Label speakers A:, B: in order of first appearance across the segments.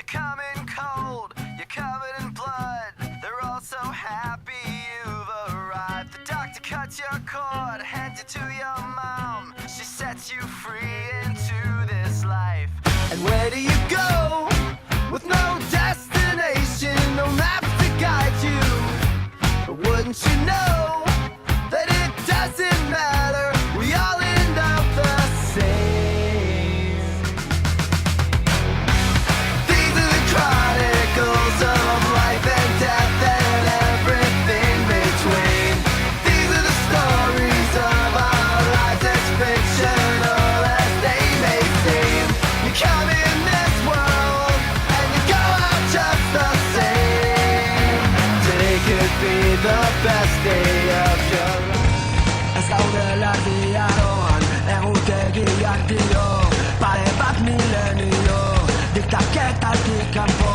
A: coming cold, you're covered in blood. They're all so happy you've arrived. The doctor cuts your cord, hands you to your mom. She sets you free into this life. And where do you go? With no destination, no maps to guide you. But wouldn't you know that it doesn't matter? We all end up the same. These are the chronicles of life and death and everything between. These are the stories of our lives as fictional as they may seem. You come in this world and you go out just the same. Today could be the best day of your life.
B: Escaudelariaroan egutegiak dio pare bat milenio diktaketatik kanpo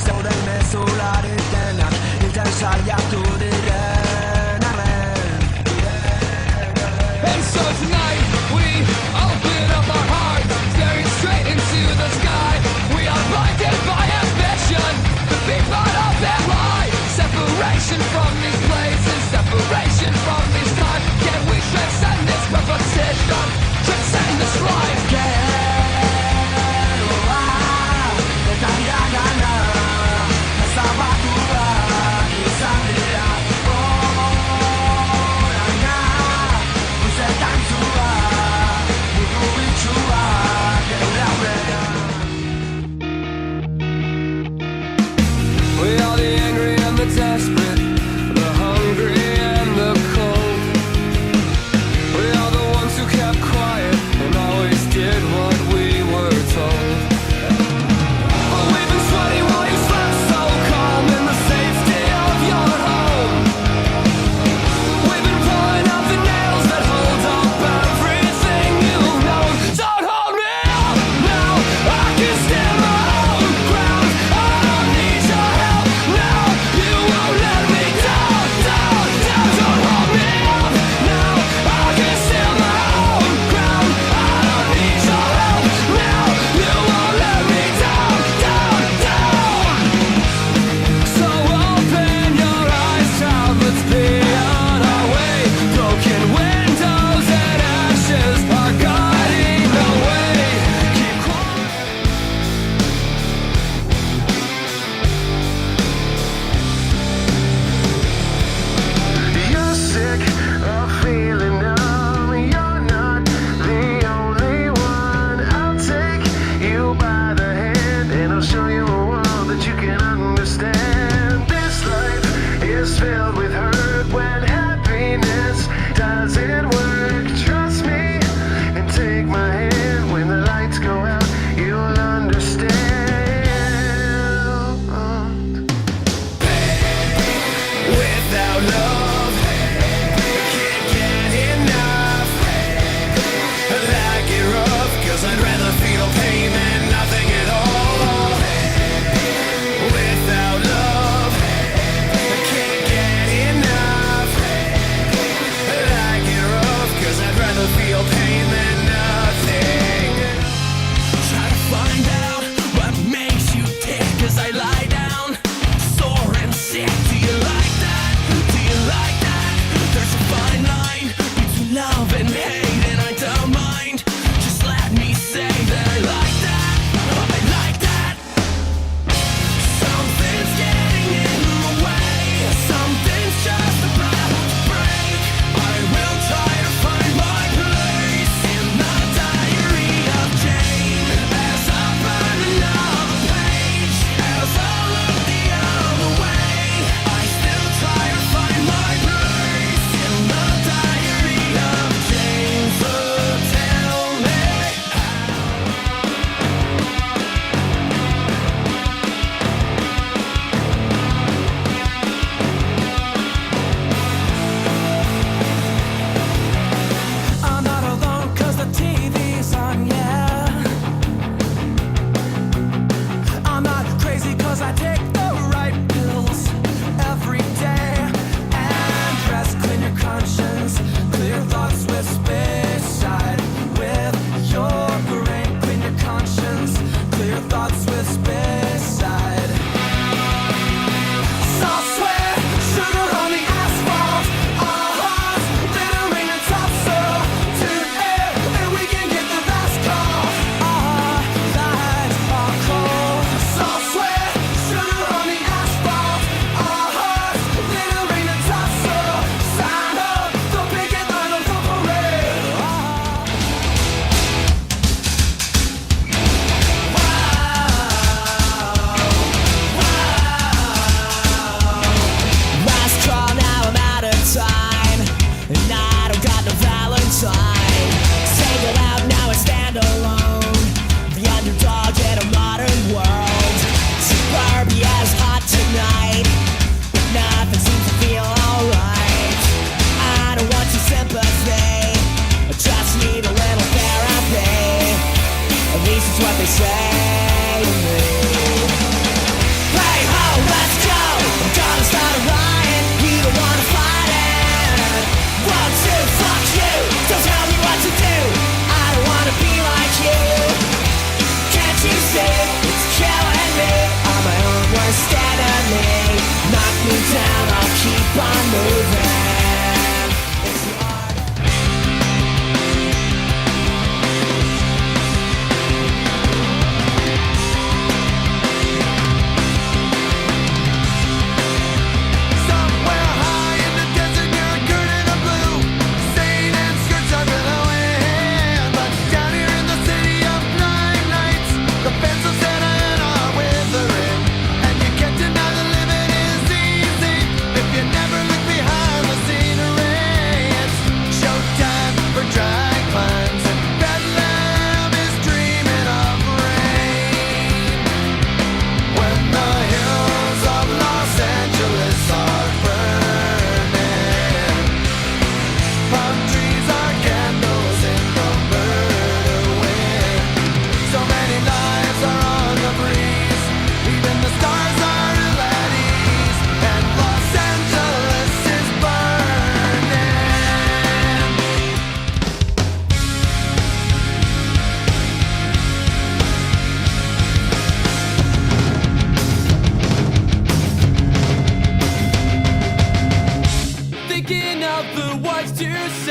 B: zeuden mezulari denak hiltzen saiatu diren arren.
C: And so tonight we open up our heart, staring straight into the sky. We are blinded by ambition, the big part of that lie. Separation from these places, separation from these times. Can we transcend this repetition, transcend this life? We are the angry and the desperate, the hungry and the cold. We are the ones who kept quiet and always did what we were told. Oh, we've been sweating while you slept so calm in the safety of your home. We've been pulling out the nails that hold up everything you've known. Don't hold me up now, I can stand my own ground. I don't need your help now, you won't let me down, down, down. Don't hold me up now, I can stand my own ground. I don't need your help now, you won't let me down, down, down. So open your eyes, child, let's be on our way. Broken windows and ashes are guiding the way. Keep quiet.
A: You're sick of feeling numb. You're not the only one. I'll take you by the hand and I'll show you a world that you can understand. This life is filled with hurt when happiness doesn't work. Trust me and take my hand. When the lights go out, you'll understand. Without love, can't get enough. I like it rough, 'cause I'd rather feel pain than nothing at all. Without love, I can't get enough.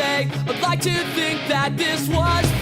D: say, I'd like to think that this was